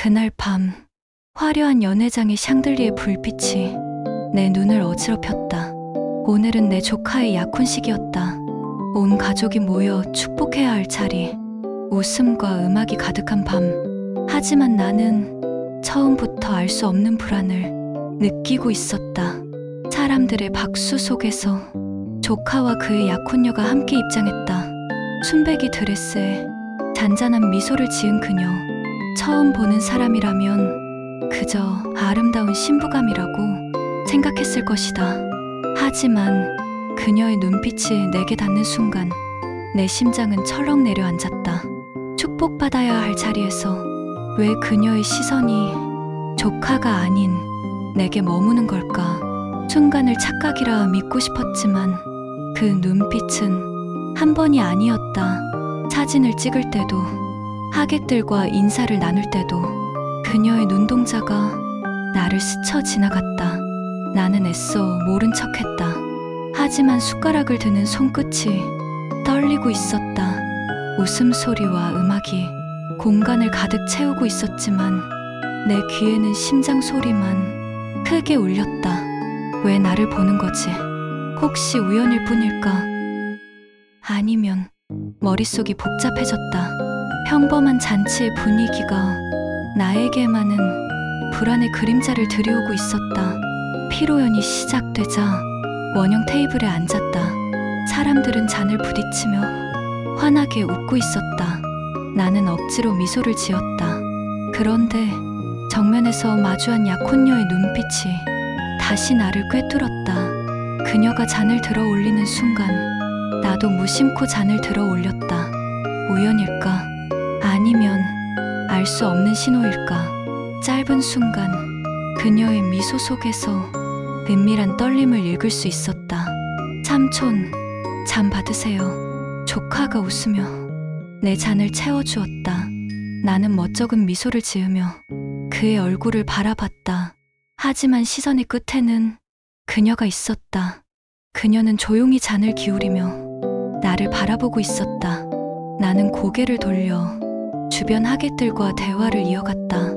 그날 밤 화려한 연회장의 샹들리에 불빛이 내 눈을 어지럽혔다. 오늘은 내 조카의 약혼식이었다. 온 가족이 모여 축복해야 할 자리. 웃음과 음악이 가득한 밤. 하지만 나는 처음부터 알 수 없는 불안을 느끼고 있었다. 사람들의 박수 속에서 조카와 그의 약혼녀가 함께 입장했다. 순백이 드레스에 잔잔한 미소를 지은 그녀. 처음 보는 사람이라면 그저 아름다운 신부감이라고 생각했을 것이다. 하지만 그녀의 눈빛이 내게 닿는 순간 내 심장은 철렁 내려앉았다. 축복받아야 할 자리에서 왜 그녀의 시선이 조카가 아닌 내게 머무는 걸까? 순간을 착각이라 믿고 싶었지만 그 눈빛은 한 번이 아니었다. 사진을 찍을 때도, 하객들과 인사를 나눌 때도 그녀의 눈동자가 나를 스쳐 지나갔다. 나는 애써 모른 척했다. 하지만 숟가락을 드는 손끝이 떨리고 있었다. 웃음소리와 음악이 공간을 가득 채우고 있었지만 내 귀에는 심장 소리만 크게 울렸다. 왜 나를 보는 거지? 혹시 우연일 뿐일까? 아니면 머릿속이 복잡해졌다. 평범한 잔치의 분위기가 나에게만은 불안의 그림자를 들이오고 있었다. 피로연이 시작되자 원형 테이블에 앉았다. 사람들은 잔을 부딪히며 환하게 웃고 있었다. 나는 억지로 미소를 지었다. 그런데 정면에서 마주한 약혼녀의 눈빛이 다시 나를 꿰뚫었다. 그녀가 잔을 들어 올리는 순간 나도 무심코 잔을 들어 올렸다. 우연일까? 아니면 알 수 없는 신호일까? 짧은 순간 그녀의 미소 속에서 은밀한 떨림을 읽을 수 있었다. 삼촌, 잔 받으세요. 조카가 웃으며 내 잔을 채워주었다. 나는 멋쩍은 미소를 지으며 그의 얼굴을 바라봤다. 하지만 시선의 끝에는 그녀가 있었다. 그녀는 조용히 잔을 기울이며 나를 바라보고 있었다. 나는 고개를 돌려 주변 하객들과 대화를 이어갔다.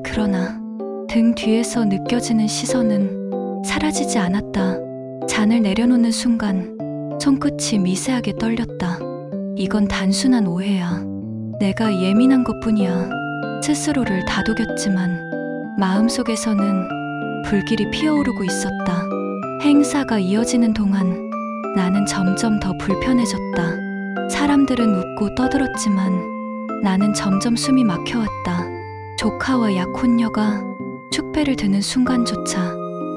그러나 등 뒤에서 느껴지는 시선은 사라지지 않았다. 잔을 내려놓는 순간 손끝이 미세하게 떨렸다. 이건 단순한 오해야. 내가 예민한 것뿐이야. 스스로를 다독였지만 마음속에서는 불길이 피어오르고 있었다. 행사가 이어지는 동안 나는 점점 더 불편해졌다. 사람들은 웃고 떠들었지만 나는 점점 숨이 막혀왔다. 조카와 약혼녀가 축배를 드는 순간조차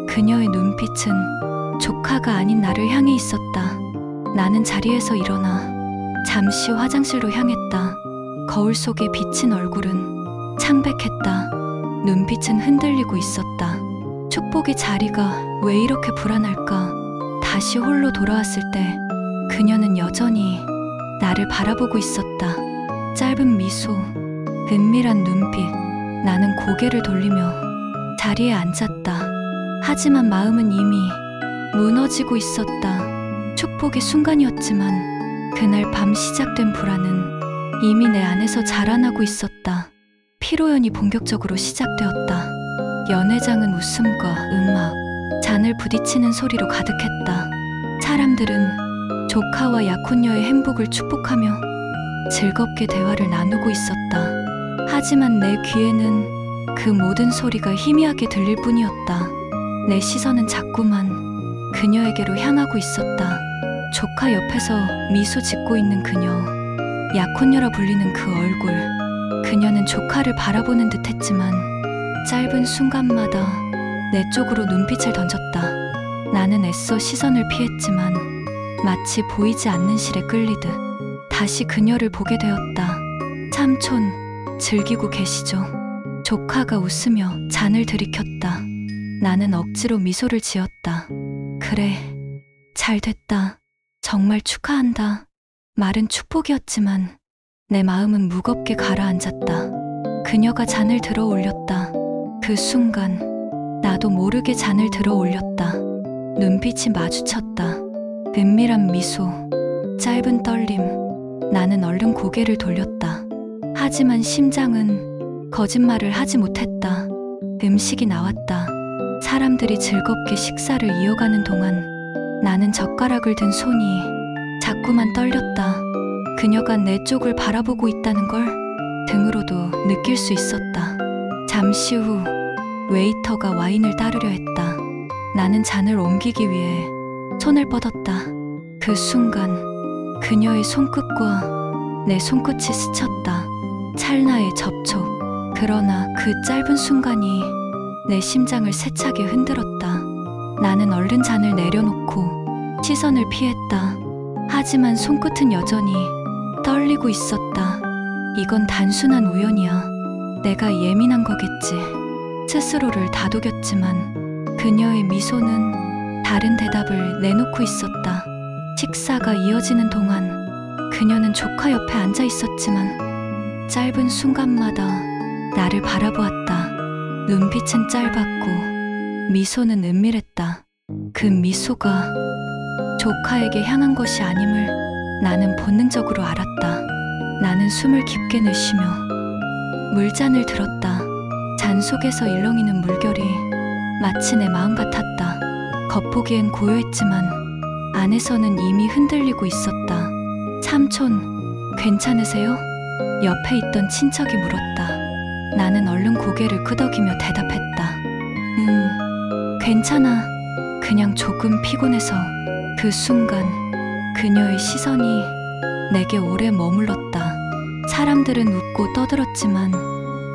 그녀의 눈빛은 조카가 아닌 나를 향해 있었다. 나는 자리에서 일어나 잠시 화장실로 향했다. 거울 속에 비친 얼굴은 창백했다. 눈빛은 흔들리고 있었다. 축복의 자리가 왜 이렇게 불안할까? 다시 홀로 돌아왔을 때 그녀는 여전히 나를 바라보고 있었다. 짧은 미소, 은밀한 눈빛. 나는 고개를 돌리며 자리에 앉았다. 하지만 마음은 이미 무너지고 있었다. 축복의 순간이었지만 그날 밤 시작된 불안은 이미 내 안에서 자라나고 있었다. 피로연이 본격적으로 시작되었다. 연회장은 웃음과 음악, 잔을 부딪히는 소리로 가득했다. 사람들은 조카와 약혼녀의 행복을 축복하며 즐겁게 대화를 나누고 있었다. 하지만 내 귀에는 그 모든 소리가 희미하게 들릴 뿐이었다. 내 시선은 자꾸만 그녀에게로 향하고 있었다. 조카 옆에서 미소 짓고 있는 그녀, 약혼녀라 불리는 그 얼굴. 그녀는 조카를 바라보는 듯 했지만 짧은 순간마다 내 쪽으로 눈빛을 던졌다. 나는 애써 시선을 피했지만 마치 보이지 않는 실에 끌리듯 다시 그녀를 보게 되었다. 삼촌, 즐기고 계시죠? 조카가 웃으며 잔을 들이켰다. 나는 억지로 미소를 지었다. 그래, 잘 됐다. 정말 축하한다. 말은 축복이었지만 내 마음은 무겁게 가라앉았다. 그녀가 잔을 들어 올렸다. 그 순간 나도 모르게 잔을 들어 올렸다. 눈빛이 마주쳤다. 은밀한 미소, 짧은 떨림. 나는 얼른 고개를 돌렸다. 하지만 심장은 거짓말을 하지 못했다. 음식이 나왔다. 사람들이 즐겁게 식사를 이어가는 동안 나는 젓가락을 든 손이 자꾸만 떨렸다. 그녀가 내 쪽을 바라보고 있다는 걸 등으로도 느낄 수 있었다. 잠시 후 웨이터가 와인을 따르려 했다. 나는 잔을 옮기기 위해 손을 뻗었다. 그 순간 그녀의 손끝과 내 손끝이 스쳤다. 찰나의 접촉. 그러나 그 짧은 순간이 내 심장을 세차게 흔들었다. 나는 얼른 잔을 내려놓고 시선을 피했다. 하지만 손끝은 여전히 떨리고 있었다. 이건 단순한 우연이야. 내가 예민한 거겠지. 스스로를 다독였지만 그녀의 미소는 다른 대답을 내놓고 있었다. 식사가 이어지는 동안 그녀는 조카 옆에 앉아 있었지만 짧은 순간마다 나를 바라보았다. 눈빛은 짧았고 미소는 은밀했다. 그 미소가 조카에게 향한 것이 아님을 나는 본능적으로 알았다. 나는 숨을 깊게 내쉬며 물잔을 들었다. 잔 속에서 일렁이는 물결이 마치 내 마음 같았다. 겉보기엔 고요했지만 안에서는 이미 흔들리고 있었다. 삼촌, 괜찮으세요? 옆에 있던 친척이 물었다. 나는 얼른 고개를 끄덕이며 대답했다. 괜찮아. 그냥 조금 피곤해서. 그 순간 그녀의 시선이 내게 오래 머물렀다. 사람들은 웃고 떠들었지만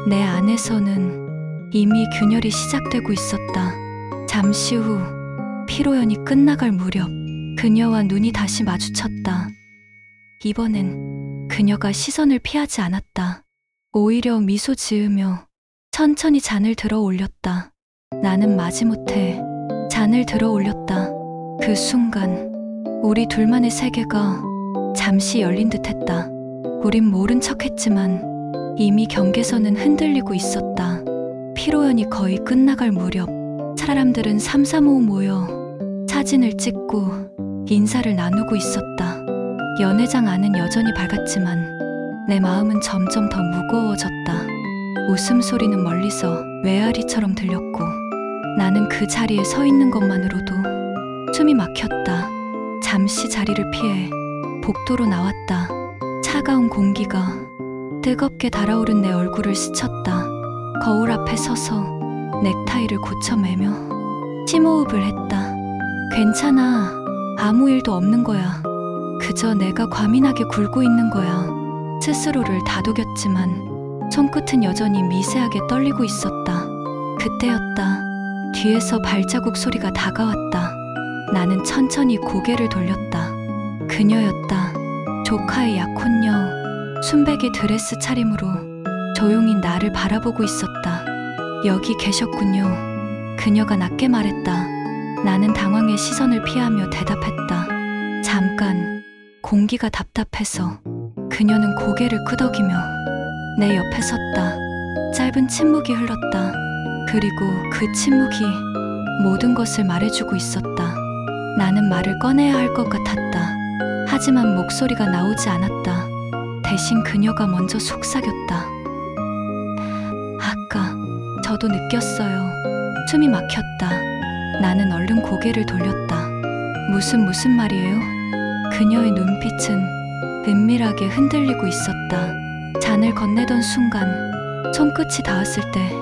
내 안에서는 이미 균열이 시작되고 있었다. 잠시 후 피로연이 끝나갈 무렵 그녀와 눈이 다시 마주쳤다. 이번엔 그녀가 시선을 피하지 않았다. 오히려 미소 지으며 천천히 잔을 들어 올렸다. 나는 마지못해 잔을 들어 올렸다. 그 순간 우리 둘만의 세계가 잠시 열린 듯했다. 우린 모른 척했지만 이미 경계선은 흔들리고 있었다. 피로연이 거의 끝나갈 무렵 사람들은 삼삼오오 모여 사진을 찍고 인사를 나누고 있었다. 연회장 안은 여전히 밝았지만 내 마음은 점점 더 무거워졌다. 웃음소리는 멀리서 외아리처럼 들렸고 나는 그 자리에 서 있는 것만으로도 숨이 막혔다. 잠시 자리를 피해 복도로 나왔다. 차가운 공기가 뜨겁게 달아오른 내 얼굴을 스쳤다. 거울 앞에 서서 넥타이를 고쳐매며 심호흡을 했다. 괜찮아. 아무 일도 없는 거야. 그저 내가 과민하게 굴고 있는 거야. 스스로를 다독였지만 손끝은 여전히 미세하게 떨리고 있었다. 그때였다. 뒤에서 발자국 소리가 다가왔다. 나는 천천히 고개를 돌렸다. 그녀였다. 조카의 약혼녀. 순백의 드레스 차림으로 조용히 나를 바라보고 있었다. 여기 계셨군요. 그녀가 낮게 말했다. 나는 당황해 시선을 피하며 대답했다. 잠깐. 공기가 답답해서. 그녀는 고개를 끄덕이며 내 옆에 섰다. 짧은 침묵이 흘렀다. 그리고 그 침묵이 모든 것을 말해주고 있었다. 나는 말을 꺼내야 할 것 같았다. 하지만 목소리가 나오지 않았다. 대신 그녀가 먼저 속삭였다. 아까 저도 느꼈어요. 숨이 막혔다. 나는 얼른 고개를 돌렸다. 무슨 말이에요? 그녀의 눈빛은 은밀하게 흔들리고 있었다. 잔을 건네던 순간 손끝이 닿았을 때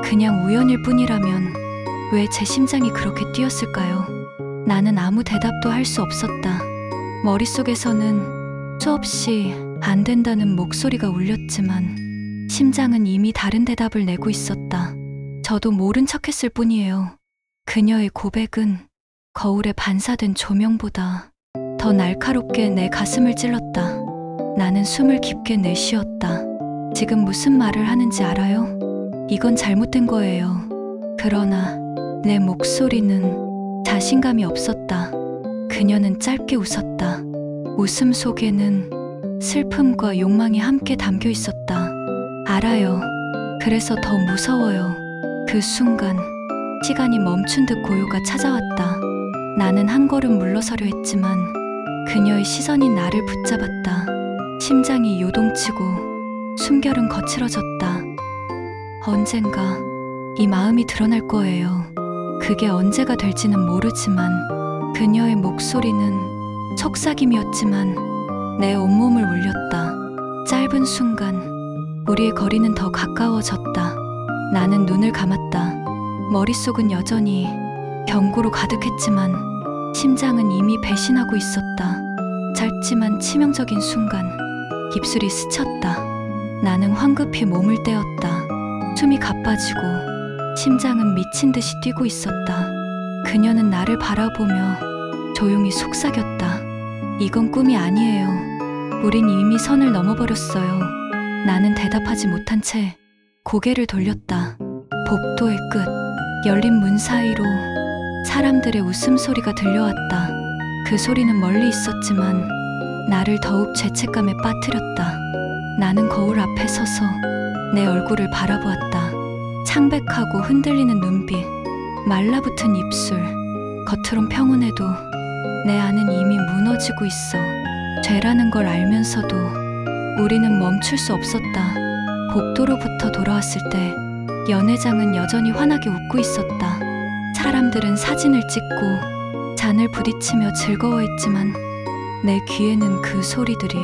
그냥 우연일 뿐이라면 왜 제 심장이 그렇게 뛰었을까요? 나는 아무 대답도 할 수 없었다. 머릿속에서는 수없이 안 된다는 목소리가 울렸지만 심장은 이미 다른 대답을 내고 있었다. 저도 모른 척했을 뿐이에요. 그녀의 고백은 거울에 반사된 조명보다 더 날카롭게 내 가슴을 찔렀다. 나는 숨을 깊게 내쉬었다. 지금 무슨 말을 하는지 알아요? 이건 잘못된 거예요. 그러나 내 목소리는 자신감이 없었다. 그녀는 짧게 웃었다. 웃음 속에는 슬픔과 욕망이 함께 담겨 있었다. 알아요. 그래서 더 무서워요. 그 순간 시간이 멈춘 듯 고요가 찾아왔다. 나는 한 걸음 물러서려 했지만 그녀의 시선이 나를 붙잡았다. 심장이 요동치고 숨결은 거칠어졌다. 언젠가 이 마음이 드러날 거예요. 그게 언제가 될지는 모르지만 그녀의 목소리는 속삭임이었지만 내 온몸을 울렸다. 짧은 순간 우리의 거리는 더 가까워졌다. 나는 눈을 감았다. 머릿속은 여전히 경고로 가득했지만 심장은 이미 배신하고 있었다. 짧지만 치명적인 순간 입술이 스쳤다. 나는 황급히 몸을 떼었다. 숨이 가빠지고 심장은 미친 듯이 뛰고 있었다. 그녀는 나를 바라보며 조용히 속삭였다. 이건 꿈이 아니에요. 우린 이미 선을 넘어버렸어요. 나는 대답하지 못한 채 고개를 돌렸다. 복도의 끝, 열린 문 사이로 사람들의 웃음소리가 들려왔다. 그 소리는 멀리 있었지만 나를 더욱 죄책감에 빠뜨렸다. 나는 거울 앞에 서서 내 얼굴을 바라보았다. 창백하고 흔들리는 눈빛, 말라붙은 입술, 겉으론 평온해도 내 안은 이미 무너지고 있어. 죄라는 걸 알면서도 우리는 멈출 수 없었다. 복도로부터 돌아왔을 때 연회장은 여전히 환하게 웃고 있었다. 사람들은 사진을 찍고 잔을 부딪히며 즐거워했지만 내 귀에는 그 소리들이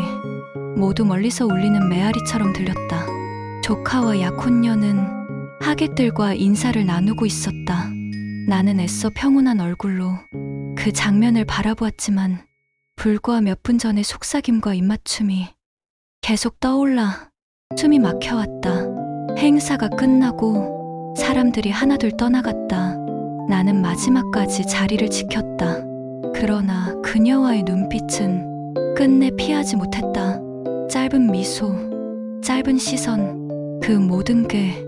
모두 멀리서 울리는 메아리처럼 들렸다. 조카와 약혼녀는 하객들과 인사를 나누고 있었다. 나는 애써 평온한 얼굴로 그 장면을 바라보았지만 불과 몇 분 전의 속삭임과 입맞춤이 계속 떠올라 숨이 막혀왔다. 행사가 끝나고 사람들이 하나둘 떠나갔다. 나는 마지막까지 자리를 지켰다. 그러나 그녀와의 눈빛은 끝내 피하지 못했다. 짧은 미소, 짧은 시선, 그 모든 게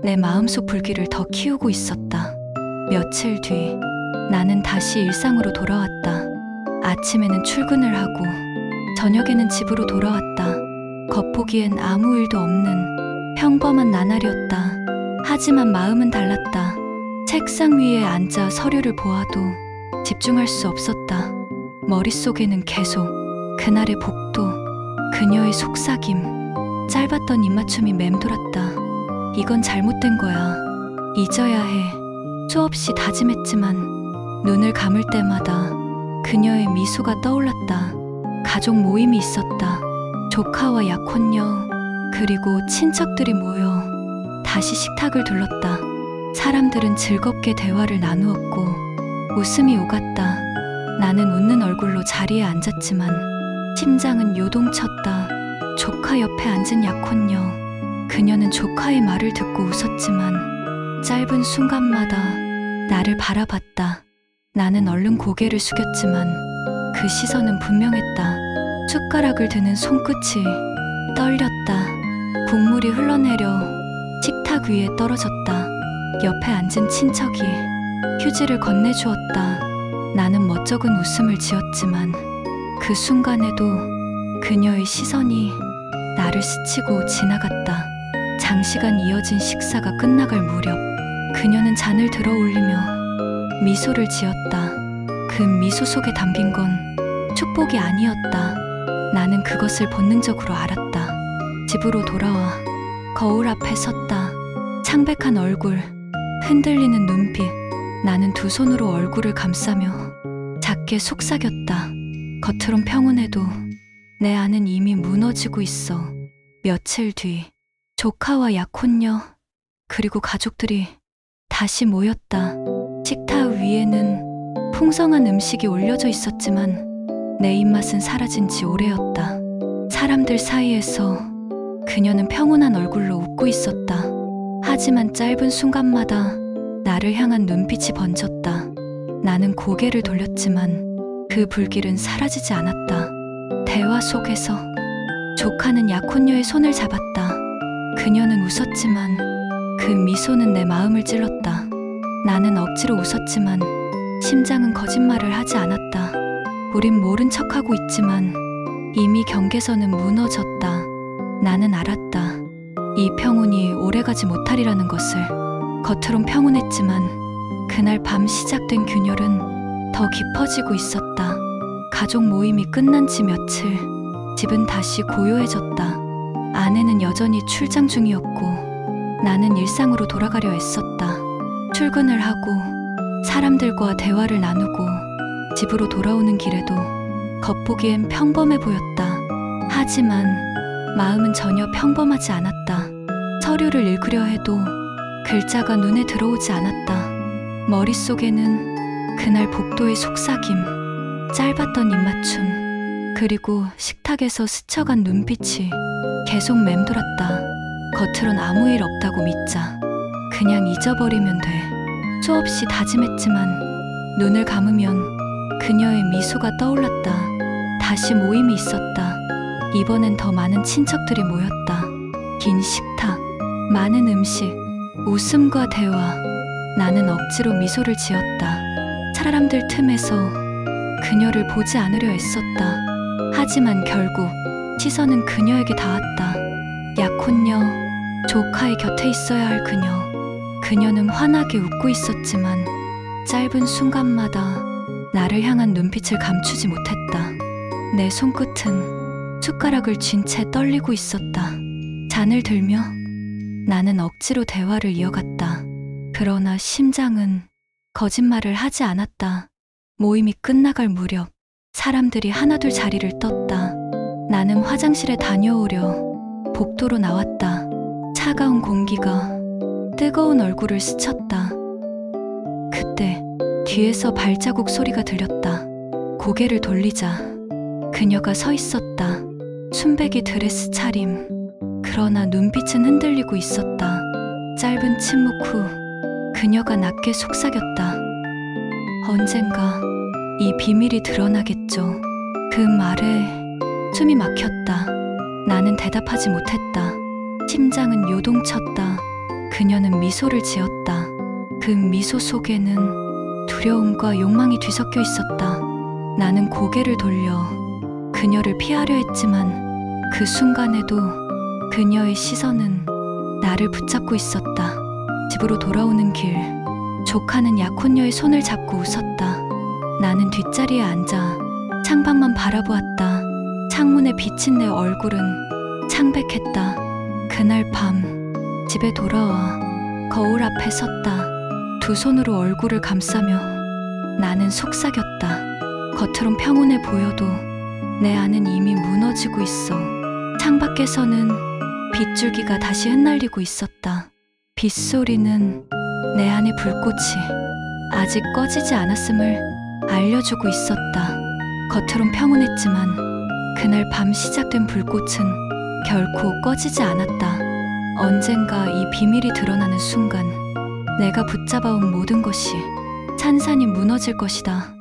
내 마음속 불길을 더 키우고 있었다. 며칠 뒤 나는 다시 일상으로 돌아왔다. 아침에는 출근을 하고 저녁에는 집으로 돌아왔다. 겉보기엔 아무 일도 없는 평범한 나날이었다. 하지만 마음은 달랐다. 책상 위에 앉아 서류를 보아도 집중할 수 없었다. 머릿속에는 계속 그날의 복도, 그녀의 속삭임, 짧았던 입맞춤이 맴돌았다. 이건 잘못된 거야. 잊어야 해. 수없이 다짐했지만 눈을 감을 때마다 그녀의 미소가 떠올랐다. 가족 모임이 있었다. 조카와 약혼녀, 그리고 친척들이 모여 다시 식탁을 둘렀다. 사람들은 즐겁게 대화를 나누었고 웃음이 오갔다. 나는 웃는 얼굴로 자리에 앉았지만 심장은 요동쳤다. 조카 옆에 앉은 약혼녀, 그녀는 조카의 말을 듣고 웃었지만 짧은 순간마다 나를 바라봤다. 나는 얼른 고개를 숙였지만 그 시선은 분명했다. 숟가락을 드는 손끝이 떨렸다. 국물이 흘러내려 식탁 위에 떨어졌다. 옆에 앉은 친척이 휴지를 건네주었다. 나는 멋쩍은 웃음을 지었지만 그 순간에도 그녀의 시선이 나를 스치고 지나갔다. 장시간 이어진 식사가 끝나갈 무렵 그녀는 잔을 들어 올리며 미소를 지었다. 그 미소 속에 담긴 건 축복이 아니었다. 나는 그것을 본능적으로 알았다. 집으로 돌아와 거울 앞에 섰다. 창백한 얼굴, 흔들리는 눈빛. 나는 두 손으로 얼굴을 감싸며 작게 속삭였다. 겉으론 평온해도 내 안은 이미 무너지고 있어. 며칠 뒤 조카와 약혼녀 그리고 가족들이 다시 모였다. 식탁 위에는 풍성한 음식이 올려져 있었지만 내 입맛은 사라진 지 오래였다. 사람들 사이에서 그녀는 평온한 얼굴로 웃고 있었다. 하지만 짧은 순간마다 나를 향한 눈빛이 번졌다. 나는 고개를 돌렸지만 그 불길은 사라지지 않았다. 대화 속에서 조카는 약혼녀의 손을 잡았다. 그녀는 웃었지만 그 미소는 내 마음을 찔렀다. 나는 억지로 웃었지만 심장은 거짓말을 하지 않았다. 우린 모른 척하고 있지만 이미 경계선은 무너졌다. 나는 알았다. 이 평온이 오래가지 못하리라는 것을. 겉으론 평온했지만 그날 밤 시작된 균열은 더 깊어지고 있었다. 가족 모임이 끝난 지 며칠, 집은 다시 고요해졌다. 아내는 여전히 출장 중이었고 나는 일상으로 돌아가려 애썼다. 출근을 하고 사람들과 대화를 나누고 집으로 돌아오는 길에도 겉보기엔 평범해 보였다. 하지만 마음은 전혀 평범하지 않았다. 서류를 읽으려 해도 글자가 눈에 들어오지 않았다. 머릿속에는 그날 복도의 속삭임, 짧았던 입맞춤, 그리고 식탁에서 스쳐간 눈빛이 계속 맴돌았다. 겉으론 아무 일 없다고 믿자. 그냥 잊어버리면 돼. 수없이 다짐했지만 눈을 감으면 그녀의 미소가 떠올랐다. 다시 모임이 있었다. 이번엔 더 많은 친척들이 모였다. 긴 식탁, 많은 음식, 웃음과 대화. 나는 억지로 미소를 지었다. 사람들 틈에서 그녀를 보지 않으려 애썼다. 하지만 결국 시선은 그녀에게 닿았다. 약혼녀, 조카의 곁에 있어야 할 그녀. 그녀는 환하게 웃고 있었지만 짧은 순간마다 나를 향한 눈빛을 감추지 못했다. 내 손끝은 숟가락을 쥔 채 떨리고 있었다. 잔을 들며 나는 억지로 대화를 이어갔다. 그러나 심장은 거짓말을 하지 않았다. 모임이 끝나갈 무렵 사람들이 하나둘 자리를 떴다. 나는 화장실에 다녀오려 복도로 나왔다. 차가운 공기가 뜨거운 얼굴을 스쳤다. 그때 뒤에서 발자국 소리가 들렸다. 고개를 돌리자 그녀가 서 있었다. 순백이 드레스 차림. 그러나 눈빛은 흔들리고 있었다. 짧은 침묵 후 그녀가 낮게 속삭였다. 언젠가 이 비밀이 드러나겠죠. 그 말에 숨이 막혔다. 나는 대답하지 못했다. 심장은 요동쳤다. 그녀는 미소를 지었다. 그 미소 속에는 두려움과 욕망이 뒤섞여 있었다. 나는 고개를 돌려 그녀를 피하려 했지만 그 순간에도 그녀의 시선은 나를 붙잡고 있었다. 집으로 돌아오는 길, 조카는 약혼녀의 손을 잡고 웃었다. 나는 뒷자리에 앉아 창밖만 바라보았다. 창문에 비친 내 얼굴은 창백했다. 그날 밤 집에 돌아와 거울 앞에 섰다. 두 손으로 얼굴을 감싸며 나는 속삭였다. 겉으론 평온해 보여도 내 안은 이미 무너지고 있어. 창밖에서는 빗줄기가 다시 흩날리고 있었다. 빗소리는 내 안의 불꽃이 아직 꺼지지 않았음을 알려주고 있었다. 겉으론 평온했지만 그날 밤 시작된 불꽃은 결코 꺼지지 않았다. 언젠가 이 비밀이 드러나는 순간 내가 붙잡아온 모든 것이 찬산히 무너질 것이다.